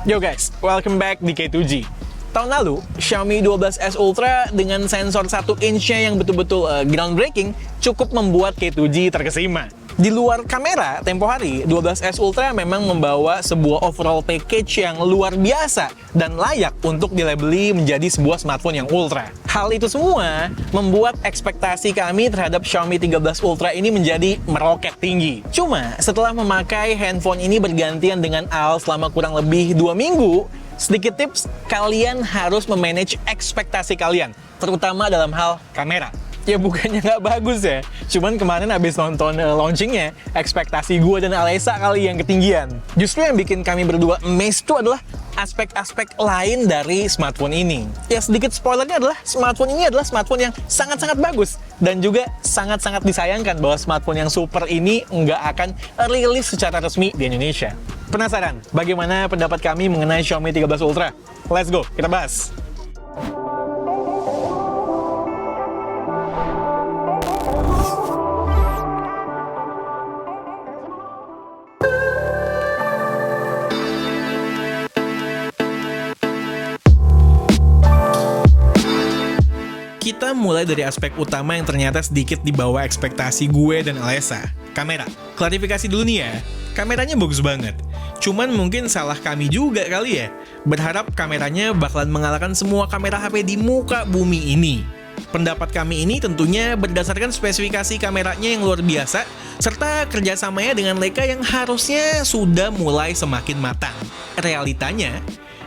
Yo guys, welcome back di K2G. Tahun lalu, Xiaomi 12S Ultra dengan sensor 1 inch-nya yang betul-betul groundbreaking cukup membuat K2G terkesima. Di luar kamera, tempo hari, 12S Ultra memang membawa sebuah overall package yang luar biasa dan layak untuk dilabeli menjadi sebuah smartphone yang ultra. Hal itu semua membuat ekspektasi kami terhadap Xiaomi 13 Ultra ini menjadi meroket tinggi. Cuma, setelah memakai handphone ini bergantian dengan Al selama kurang lebih 2 minggu, sedikit tips, kalian harus memanage ekspektasi kalian, terutama dalam hal kamera. Ya bukannya nggak bagus ya, cuman kemarin abis nonton launchingnya, ekspektasi gue dan Alessa kali yang ketinggian. Justru yang bikin kami berdua amazed itu adalah aspek-aspek lain dari smartphone ini. Ya sedikit spoilernya adalah smartphone ini adalah smartphone yang sangat-sangat bagus dan juga sangat-sangat disayangkan bahwa smartphone yang super ini nggak akan rilis secara resmi di Indonesia. Penasaran bagaimana pendapat kami mengenai Xiaomi 13 Ultra? Let's go, kita bahas! Kita mulai dari aspek utama yang ternyata sedikit di bawah ekspektasi gue dan Alessa. Kamera. Klarifikasi dulu nih ya, kameranya bagus banget. Cuman mungkin salah kami juga kali ya, berharap kameranya bakalan mengalahkan semua kamera HP di muka bumi ini. Pendapat kami ini tentunya berdasarkan spesifikasi kameranya yang luar biasa, serta kerjasamanya dengan Leica yang harusnya sudah mulai semakin matang. Realitanya,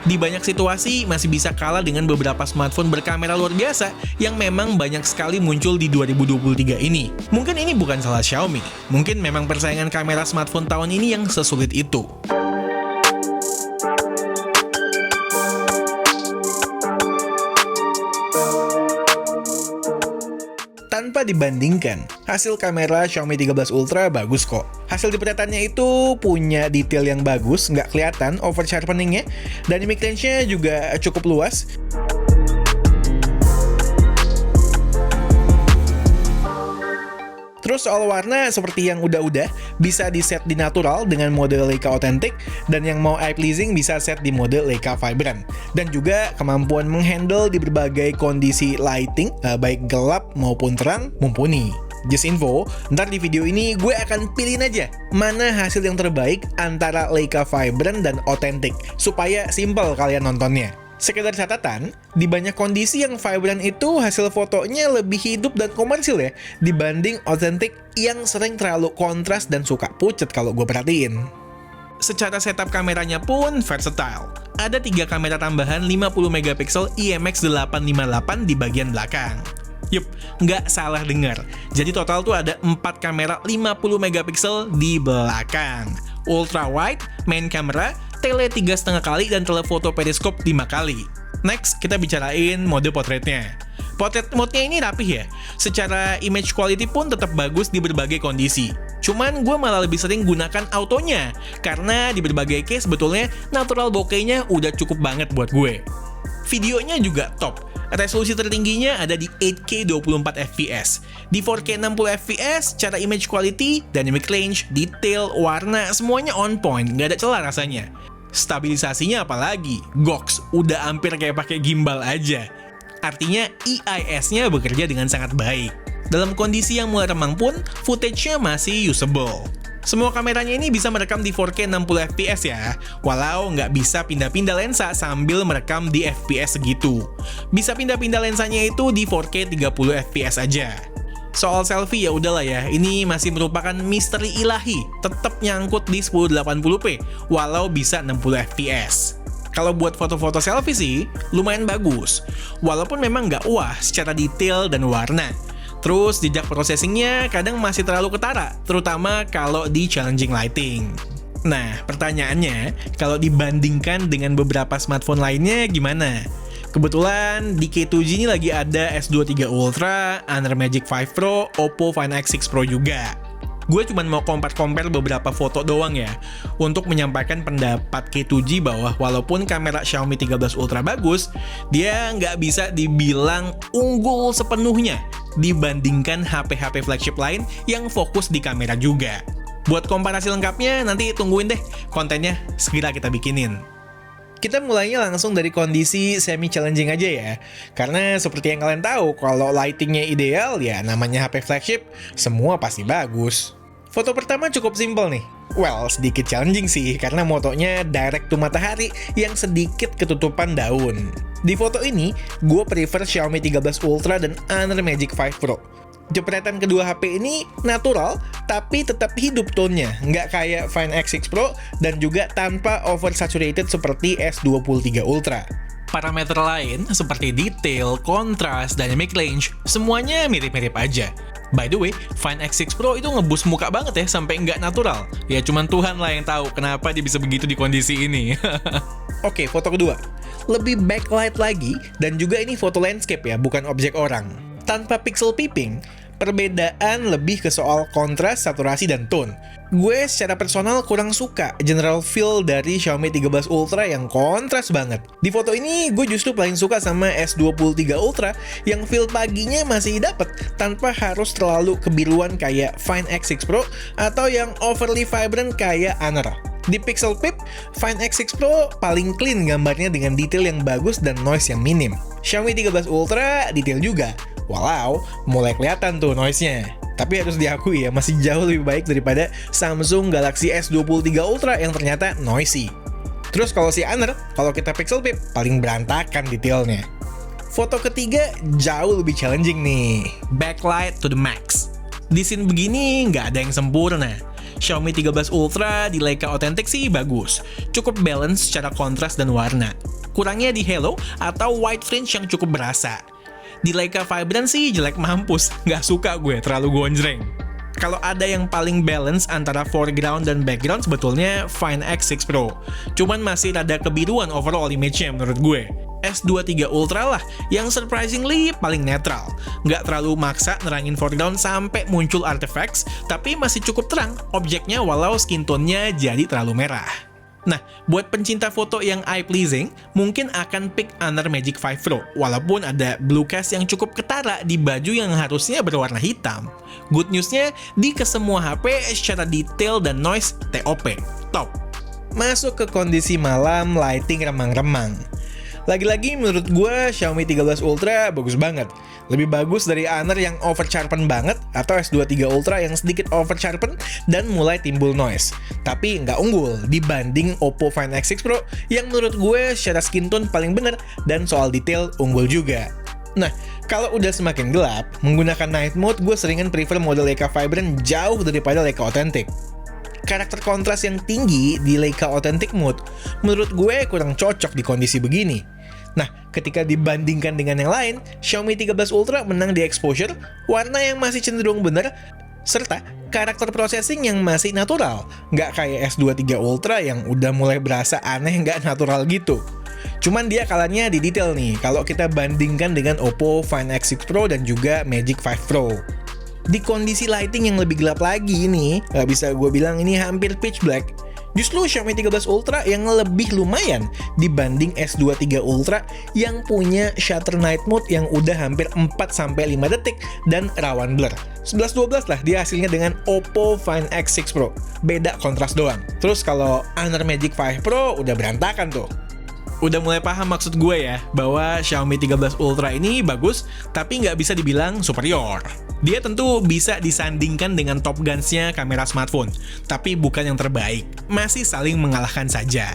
di banyak situasi masih bisa kalah dengan beberapa smartphone berkamera luar biasa yang memang banyak sekali muncul di 2023 ini. Mungkin ini bukan salah Xiaomi, mungkin memang persaingan kamera smartphone tahun ini yang sesulit itu. Tanpa dibandingkan, hasil kamera Xiaomi 13 Ultra bagus kok. Hasil jepretannya itu punya detail yang bagus, nggak kelihatan over sharpeningnya. Dynamic range-nya juga cukup luas. Terus soal warna seperti yang udah-udah, bisa di set di natural dengan mode Leica Authentic, dan yang mau eye pleasing bisa set di mode Leica Vibrant. Dan juga kemampuan menghandle di berbagai kondisi lighting, baik gelap maupun terang, mumpuni. Just info, ntar di video ini gue akan pilihin aja mana hasil yang terbaik antara Leica Vibrant dan Authentic, supaya simple kalian nontonnya. Sekedar catatan, di banyak kondisi yang Vibrant itu hasil fotonya lebih hidup dan komersil ya, dibanding Authentic yang sering terlalu kontras dan suka pucet kalau gue perhatiin. Secara setup kameranya pun versatile. Ada 3 kamera tambahan 50MP IMX858 di bagian belakang. Yup, nggak salah dengar. Jadi total tuh ada 4 kamera 50MP di belakang. Ultra wide, main camera, tele 3,5 kali, dan telefoto periskop 5 kali. Next, kita bicarain mode potretnya. Portrait mode-nya ini rapih ya. Secara image quality pun tetap bagus di berbagai kondisi. Cuman gue malah lebih sering gunakan autonya, karena di berbagai case sebetulnya natural bokeh-nya udah cukup banget buat gue. Videonya juga top. Resolusi tertingginya ada di 8K 24fps. Di 4K 60fps, secara image quality, dynamic range, detail, warna, semuanya on point, nggak ada celah rasanya. Stabilisasinya apalagi, goks, udah hampir kayak pakai gimbal aja. Artinya EIS-nya bekerja dengan sangat baik. Dalam kondisi yang mulai remang pun, footage-nya masih usable. Semua kameranya ini bisa merekam di 4K 60fps ya, walau nggak bisa pindah-pindah lensa sambil merekam di FPS segitu. Bisa pindah-pindah lensanya itu di 4K 30fps aja. Soal selfie ya udahlah ya, ini masih merupakan misteri ilahi, tetap nyangkut di 1080p, walau bisa 60fps. Kalau buat foto-foto selfie sih, lumayan bagus, walaupun memang nggak wah secara detail dan warna. Terus jejak processingnya kadang masih terlalu ketara, terutama kalau di challenging lighting. Nah, pertanyaannya, kalau dibandingkan dengan beberapa smartphone lainnya gimana? Kebetulan di K2G ini lagi ada S23 Ultra, Honor Magic 5 Pro, Oppo Find X6 Pro juga. Gue cuma mau compare beberapa foto doang ya, untuk menyampaikan pendapat K2G bahwa walaupun kamera Xiaomi 13 Ultra bagus, dia nggak bisa dibilang unggul sepenuhnya dibandingkan HP-HP flagship lain yang fokus di kamera juga. Buat komparasi lengkapnya, nanti tungguin deh kontennya segera kita bikinin. Kita mulainya langsung dari kondisi semi-challenging aja ya. Karena seperti yang kalian tahu, kalau lightingnya ideal ya namanya HP flagship, semua pasti bagus. Foto pertama cukup simpel nih. Well, sedikit challenging sih, karena motonya direct to matahari yang sedikit ketutupan daun. Di foto ini, gue prefer Xiaomi 13 Ultra dan Honor Magic 5 Pro. Jepretan kedua HP ini natural, tapi tetap hidup tone-nya, nggak kayak Find X6 Pro dan juga tanpa oversaturated seperti S23 Ultra. Parameter lain seperti detail, kontras, dynamic range, semuanya mirip-mirip aja. By the way, Find X6 Pro itu ngeboost muka banget ya, sampai nggak natural. Ya cuman Tuhan lah yang tahu kenapa dia bisa begitu di kondisi ini. Oke, foto kedua. Lebih backlight lagi, dan juga ini foto landscape ya, bukan objek orang. Tanpa pixel peeping, perbedaan lebih ke soal kontras, saturasi, dan tone. Gue secara personal kurang suka general feel dari Xiaomi 13 Ultra yang kontras banget. Di foto ini, gue justru paling suka sama S23 Ultra yang feel paginya masih dapet tanpa harus terlalu kebiruan kayak Find X6 Pro atau yang overly vibrant kayak Honor. Di Pixel Peep, Find X6 Pro paling clean gambarnya dengan detail yang bagus dan noise yang minim. Xiaomi 13 Ultra detail juga, walau mulai kelihatan tuh noise-nya. Tapi harus diakui ya, masih jauh lebih baik daripada Samsung Galaxy S23 Ultra yang ternyata noisy. Terus kalau si Honor, kalau kita Pixel Peep, paling berantakan detailnya. Foto ketiga jauh lebih challenging nih. Backlight to the max. Di scene begini nggak ada yang sempurna. Xiaomi 13 Ultra di Leica Authentic sih bagus, cukup balance secara kontras dan warna. Kurangnya di halo atau white fringe yang cukup berasa. Di Leica Vibrant sih jelek mampus, nggak suka gue, terlalu gonjreng. Kalau ada yang paling balance antara foreground dan background sebetulnya Find X6 Pro. Cuman masih rada kebiruan overall image-nya menurut gue. S23 Ultra lah yang surprisingly paling netral. Nggak terlalu maksa nerangin foreground sampai muncul artifacts, tapi masih cukup terang objeknya walau skin tone-nya jadi terlalu merah. Nah, buat pencinta foto yang eye-pleasing, mungkin akan pick Honor Magic 5 Pro, walaupun ada blue cast yang cukup ketara di baju yang harusnya berwarna hitam. Good news-nya, di kesemua HP secara detail dan noise TOP, top. Masuk ke kondisi malam, lighting remang-remang. Lagi-lagi menurut gue Xiaomi 13 Ultra bagus banget. Lebih bagus dari Honor yang oversharpen banget atau S23 Ultra yang sedikit oversharpen dan mulai timbul noise. Tapi nggak unggul dibanding Oppo Find X6 Pro yang menurut gue secara skin tone paling bener dan soal detail unggul juga. Nah, kalau udah semakin gelap, menggunakan night mode gue seringan prefer mode Leica Vibrant jauh daripada Leica Authentic. Karakter kontras yang tinggi di Leica Authentic mode menurut gue kurang cocok di kondisi begini. Nah, ketika dibandingkan dengan yang lain, Xiaomi 13 Ultra menang di exposure, warna yang masih cenderung bener, serta karakter processing yang masih natural. Nggak kayak S23 Ultra yang udah mulai berasa aneh nggak natural gitu. Cuman dia kalahnya di detail nih, kalau kita bandingkan dengan Oppo Find X6 Pro dan juga Magic 5 Pro. Di kondisi lighting yang lebih gelap lagi ini, nggak bisa gue bilang ini hampir pitch black. Justru Xiaomi 13 Ultra yang lebih lumayan dibanding S23 Ultra yang punya shutter night mode yang udah hampir 4-5 detik dan rawan blur. 11-12 lah dia hasilnya dengan Oppo Find X6 Pro. Beda kontras doang. Terus kalau Honor Magic 5 Pro udah berantakan tuh. Udah mulai paham maksud gue ya, bahwa Xiaomi 13 Ultra ini bagus, tapi nggak bisa dibilang superior. Dia tentu bisa disandingkan dengan Top Guns-nya kamera smartphone, tapi bukan yang terbaik. Masih saling mengalahkan saja.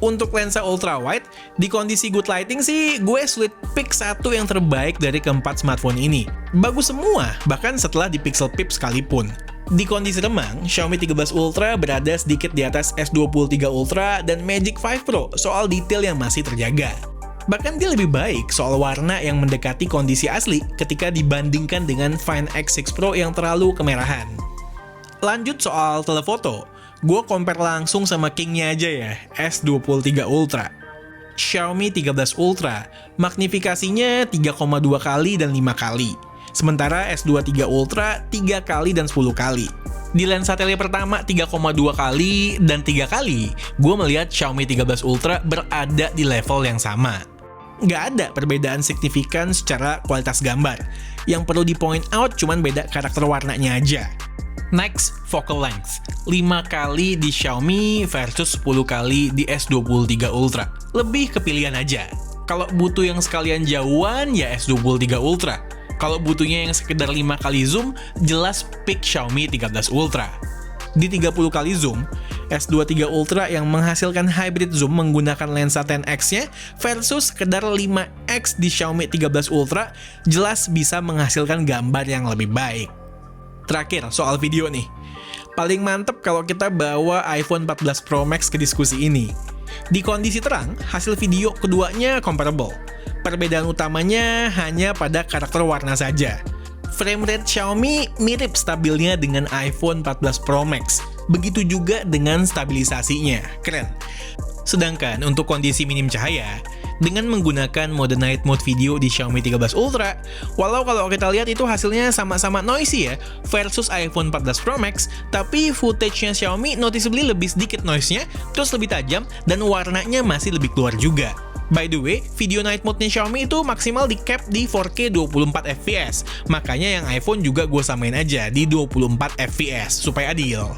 Untuk lensa ultrawide, di kondisi good lighting sih, gue sulit pick satu yang terbaik dari keempat smartphone ini. Bagus semua, bahkan setelah di Pixel Peep sekalipun. Di kondisi remang, Xiaomi 13 Ultra berada sedikit di atas S23 Ultra dan Magic 5 Pro soal detail yang masih terjaga. Bahkan dia lebih baik soal warna yang mendekati kondisi asli ketika dibandingkan dengan Find X6 Pro yang terlalu kemerahan. Lanjut soal telefoto, gue compare langsung sama king-nya aja ya, S23 Ultra. Xiaomi 13 Ultra, magnifikasinya 3,2 kali dan 5 kali. Sementara S23 Ultra 3 kali dan 10 kali. Di lensa tele pertama 3,2 kali dan 3 kali, gue melihat Xiaomi 13 Ultra berada di level yang sama. Nggak ada perbedaan signifikan secara kualitas gambar. Yang perlu di point out cuman beda karakter warnanya aja. Next, focal length. 5 kali di Xiaomi versus 10 kali di S23 Ultra. Lebih kepilihan aja. Kalau butuh yang sekalian jauhan, ya S23 Ultra. Kalau butuhnya yang sekedar 5 kali zoom, jelas pick Xiaomi 13 Ultra. Di 30 kali zoom, S23 Ultra yang menghasilkan hybrid zoom menggunakan lensa 10x-nya versus sekedar 5x di Xiaomi 13 Ultra, jelas bisa menghasilkan gambar yang lebih baik. Terakhir, soal video nih. Paling mantep kalau kita bawa iPhone 14 Pro Max ke diskusi ini. Di kondisi terang, hasil video keduanya comparable. Perbedaan utamanya hanya pada karakter warna saja. Frame rate Xiaomi mirip stabilnya dengan iPhone 14 Pro Max. Begitu juga dengan stabilisasinya. Keren. Sedangkan untuk kondisi minim cahaya, dengan menggunakan mode night mode video di Xiaomi 13 Ultra, walau kalau kita lihat itu hasilnya sama-sama noisy ya, versus iPhone 14 Pro Max, tapi footage-nya Xiaomi noticeably lebih sedikit noise-nya, terus lebih tajam, dan warnanya masih lebih keluar juga. By the way, video night mode-nya Xiaomi itu maksimal di cap di 4K 24 fps, makanya yang iPhone juga gue samain aja di 24 fps, supaya adil.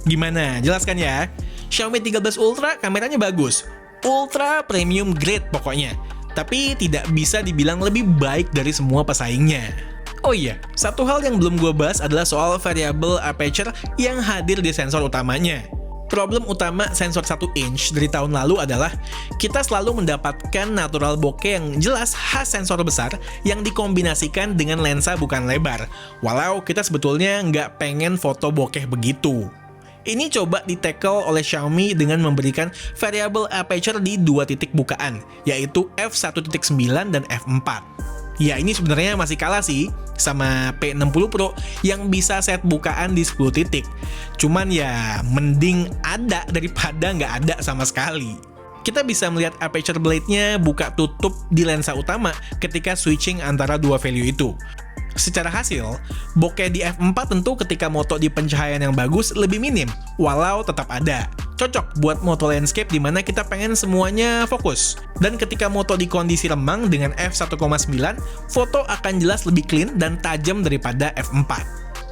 Gimana? Jelaskan ya? Xiaomi 13 Ultra kameranya bagus, ultra premium grade pokoknya, tapi tidak bisa dibilang lebih baik dari semua pesaingnya. Oh iya, satu hal yang belum gue bahas adalah soal variable aperture yang hadir di sensor utamanya. Problem utama sensor 1 inch dari tahun lalu adalah kita selalu mendapatkan natural bokeh yang jelas khas sensor besar yang dikombinasikan dengan lensa bukan lebar, walau kita sebetulnya nggak pengen foto bokeh begitu. Ini coba di-tackle oleh Xiaomi dengan memberikan variable aperture di 2 titik bukaan, yaitu f1.9 dan f4. Ya ini sebenarnya masih kalah sih sama P60 Pro yang bisa set bukaan di 10 titik. Cuman ya mending ada daripada nggak ada sama sekali. Kita bisa melihat aperture blade-nya buka tutup di lensa utama ketika switching antara dua value itu. Secara hasil, bokeh di f4 tentu ketika moto di pencahayaan yang bagus lebih minim, walau tetap ada. Cocok buat moto landscape di mana kita pengen semuanya fokus. Dan ketika moto di kondisi remang dengan f1.9, foto akan jelas lebih clean dan tajam daripada f4.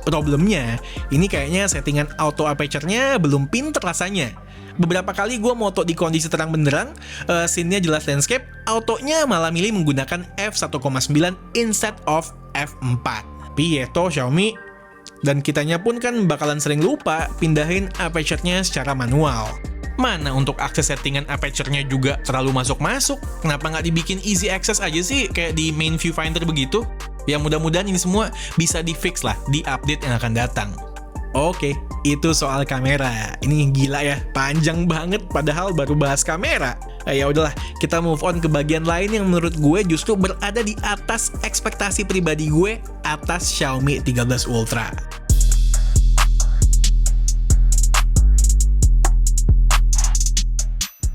Problemnya, ini kayaknya settingan auto aperture-nya belum pinter rasanya. Beberapa kali gue moto di kondisi terang benderang, scene-nya jelas landscape, autonya malah milih menggunakan f1.9 instead of f4. Tapi ya toh Xiaomi, dan kitanya pun kan bakalan sering lupa pindahin aperture-nya secara manual. Mana untuk akses settingan aperture-nya juga terlalu masuk-masuk? Kenapa nggak dibikin easy access aja sih, kayak di main viewfinder begitu? Ya mudah-mudahan ini semua bisa di-fix lah di update yang akan datang. Oke, itu soal kamera. Ini gila ya, panjang banget padahal baru bahas kamera. Ya udahlah, kita move on ke bagian lain yang menurut gue justru berada di atas ekspektasi pribadi gue atas Xiaomi 13 Ultra.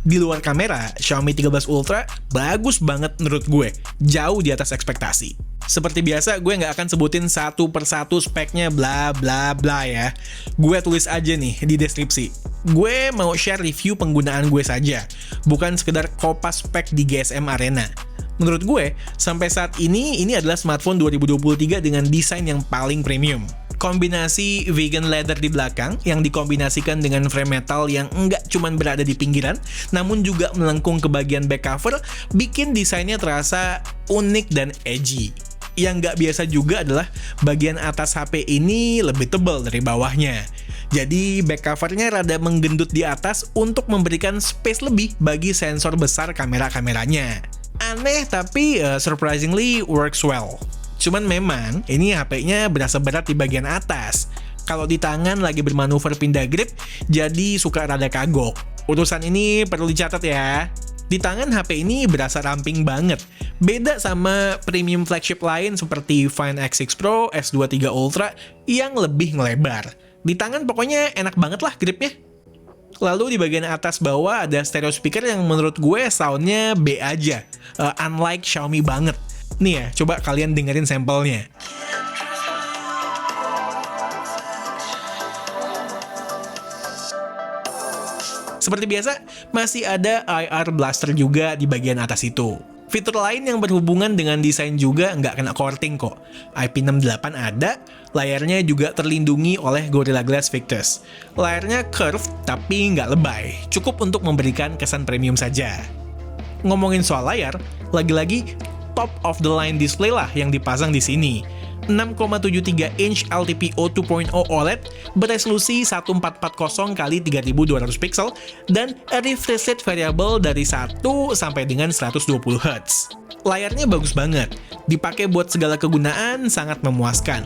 Di luar kamera, Xiaomi 13 Ultra bagus banget menurut gue, jauh di atas ekspektasi. Seperti biasa, gue nggak akan sebutin satu persatu speknya bla bla bla ya. Gue tulis aja nih di deskripsi. Gue mau share review penggunaan gue saja, bukan sekedar kopas spek di GSM Arena. Menurut gue, sampai saat ini adalah smartphone 2023 dengan desain yang paling premium. Kombinasi vegan leather di belakang yang dikombinasikan dengan frame metal yang nggak cuman berada di pinggiran, namun juga melengkung ke bagian back cover, bikin desainnya terasa unik dan edgy. Yang nggak biasa juga adalah bagian atas HP ini lebih tebal dari bawahnya. Jadi back covernya rada menggendut di atas untuk memberikan space lebih bagi sensor besar kamera-kameranya. Aneh tapi surprisingly works well. Cuman memang ini HP-nya berasa berat di bagian atas. Kalau di tangan lagi bermanuver pindah grip, jadi suka rada kagok. Urusan ini perlu dicatat ya. Di tangan HP ini berasa ramping banget. Beda sama premium flagship lain seperti Find X6 Pro, S23 Ultra yang lebih ngelebar. Di tangan pokoknya enak banget lah gripnya. Lalu di bagian atas bawah ada stereo speaker yang menurut gue soundnya B aja. Unlike Xiaomi banget. Nih ya, coba kalian dengerin sampelnya. Seperti biasa, masih ada IR blaster juga di bagian atas itu. Fitur lain yang berhubungan dengan desain juga nggak kena korting kok. IP68 ada, layarnya juga terlindungi oleh Gorilla Glass Victus. Layarnya curved tapi nggak lebay, cukup untuk memberikan kesan premium saja. Ngomongin soal layar, lagi-lagi top of the line display lah yang dipasang di sini. 6,73 inch LTPO 2.0 OLED beresolusi 1440 x 3200 pixel dan refresh rate variable dari 1 sampai dengan 120 Hz. Layarnya bagus banget, dipakai buat segala kegunaan sangat memuaskan.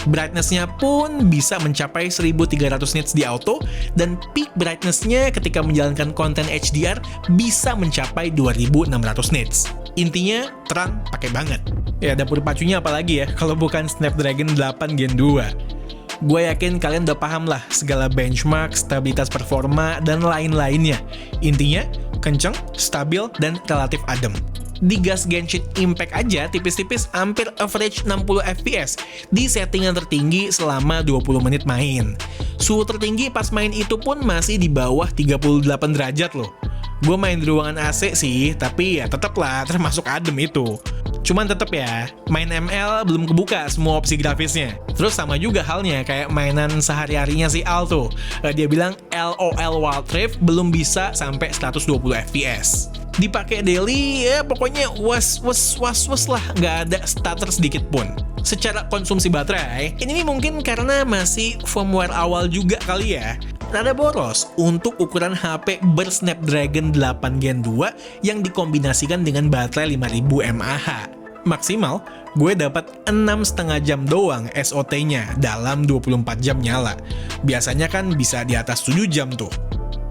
Brightness-nya pun bisa mencapai 1300 nits di auto dan peak brightness-nya ketika menjalankan konten HDR bisa mencapai 2600 nits. Intinya, terang pakai banget. Ya, dapur pacunya apalagi ya, kalau bukan Snapdragon 8 Gen 2. Gue yakin kalian udah paham lah segala benchmark, stabilitas performa, dan lain-lainnya. Intinya, kenceng, stabil, dan relatif adem. Di gas Genshin Impact aja tipis-tipis hampir average 60 fps di settingan tertinggi selama 20 menit main. Suhu tertinggi pas main itu pun masih di bawah 38 derajat loh. Gue main di ruangan AC sih, tapi ya tetep lah termasuk adem itu. Cuman tetep ya, main ML belum kebuka semua opsi grafisnya. Terus sama juga halnya kayak mainan sehari-harinya si Al tuh. Dia bilang LOL Wild Rift belum bisa sampai 120 fps. Dipakai daily, ya pokoknya was lah, nggak ada stutter sedikit pun. Secara konsumsi baterai, ini mungkin karena masih firmware awal juga kali ya. Rada boros untuk ukuran HP bersnapdragon 8 Gen 2 yang dikombinasikan dengan baterai 5000 mAh. Maksimal, gue dapat 6,5 jam doang SOT-nya dalam 24 jam nyala. Biasanya kan bisa di atas 7 jam tuh.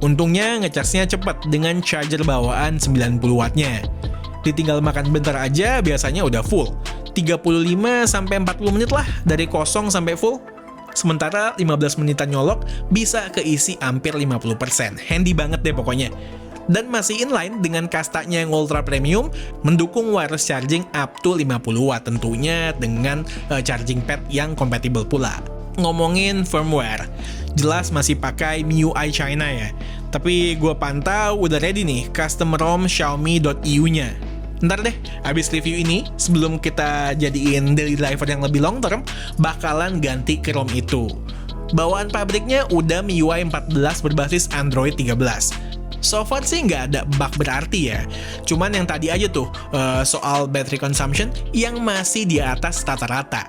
Untungnya ngecasnya cepat dengan charger bawaan 90 wattnya. Ditinggal makan bentar aja biasanya udah full. 35-40 menit lah dari kosong sampai full. Sementara 15 menitan nyolok bisa keisi hampir 50%. Handy banget deh pokoknya. Dan masih inline dengan kastanya yang ultra premium, mendukung wireless charging up to 50 watt tentunya dengan charging pad yang kompatibel pula. Ngomongin firmware, jelas masih pakai MIUI China ya. Tapi gue pantau udah ready nih custom ROM Xiaomi.eu-nya. Ntar deh, abis review ini, sebelum kita jadiin daily driver yang lebih long term, bakalan ganti ke ROM itu. Bawaan pabriknya udah MIUI 14 berbasis Android 13. So far sih nggak ada bug berarti ya. Cuman yang tadi aja tuh, soal battery consumption yang masih di atas rata-rata.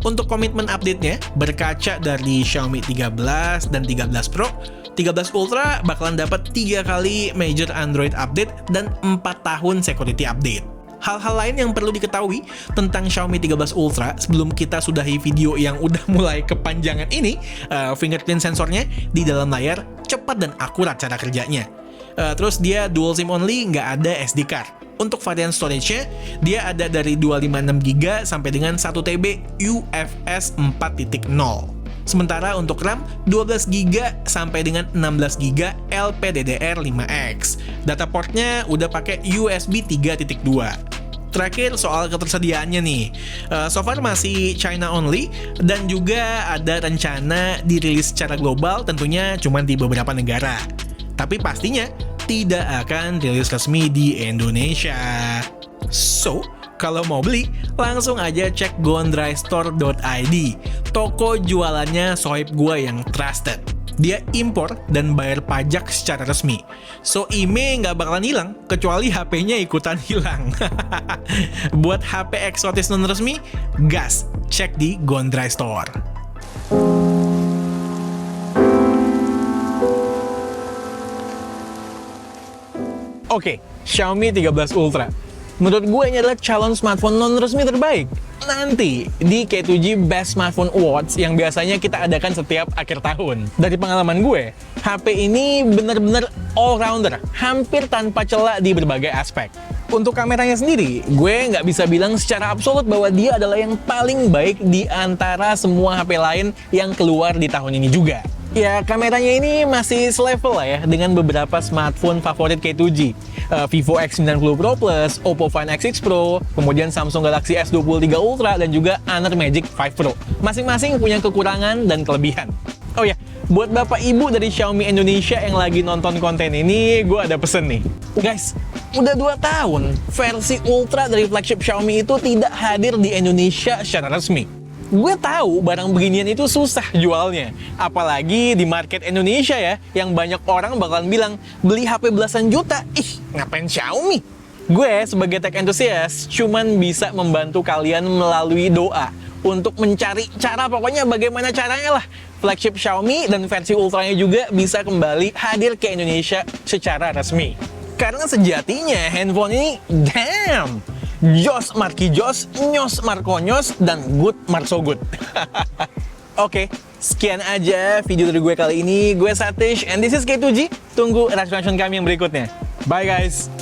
Untuk komitmen update-nya, berkaca dari Xiaomi 13 dan 13 Pro, 13 Ultra bakalan dapat 3 kali major Android update dan 4 tahun security update. Hal-hal lain yang perlu diketahui tentang Xiaomi 13 Ultra sebelum kita sudahi video yang udah mulai kepanjangan ini, fingerprint sensornya di dalam layar cepat dan akurat cara kerjanya. Terus dia dual SIM only, nggak ada SD card. Untuk varian storage-nya, dia ada dari 256GB sampai dengan 1TB UFS 4.0. Sementara untuk RAM, 12GB sampai dengan 16GB LPDDR5X. Data portnya udah pakai USB 3.2. Terakhir soal ketersediaannya nih, so far masih China only dan juga ada rencana dirilis secara global tentunya cuma di beberapa negara. Tapi pastinya tidak akan rilis resmi di Indonesia. So, kalau mau beli, langsung aja cek gondraistore.id, toko jualannya sohib gue yang trusted. Dia impor dan bayar pajak secara resmi. So, IMEI nggak bakalan hilang, kecuali HP-nya ikutan hilang. Buat HP eksotis non-resmi, gas, cek di Gondra Store. Oke, Xiaomi 13 Ultra. Menurut gue ini adalah calon smartphone non-resmi terbaik. Nanti di K2G Best Smartphone Awards yang biasanya kita adakan setiap akhir tahun. Dari pengalaman gue, HP ini benar-benar all-rounder, hampir tanpa celah di berbagai aspek. Untuk kameranya sendiri, gue nggak bisa bilang secara absolut bahwa dia adalah yang paling baik di antara semua HP lain yang keluar di tahun ini juga. Ya, kameranya ini masih selevel lah ya dengan beberapa smartphone favorit K2G. Vivo X90 Pro Plus, Oppo Find X6 Pro, kemudian Samsung Galaxy S23 Ultra, dan juga Honor Magic 5 Pro. Masing-masing punya kekurangan dan kelebihan. Oh ya, buat bapak ibu dari Xiaomi Indonesia yang lagi nonton konten ini, gue ada pesen nih. Guys, Udah 2 tahun, versi Ultra dari flagship Xiaomi itu tidak hadir di Indonesia secara resmi. Gue tahu barang beginian itu susah jualnya, apalagi di market Indonesia ya, yang banyak orang bakalan bilang, beli HP belasan juta, ih ngapain Xiaomi? Gue sebagai tech enthusiast cuman bisa membantu kalian melalui doa untuk mencari cara, pokoknya bagaimana caranya lah flagship Xiaomi dan versi Ultranya juga bisa kembali hadir ke Indonesia secara resmi. Karena sejatinya handphone ini, damn, Jos Marki Jos, Nyos Markonyos, dan Good Mark So Good. Oke, sekian aja video dari gue kali ini. Gue Satish, and this is K2G. Tunggu reaction kami yang berikutnya. Bye guys!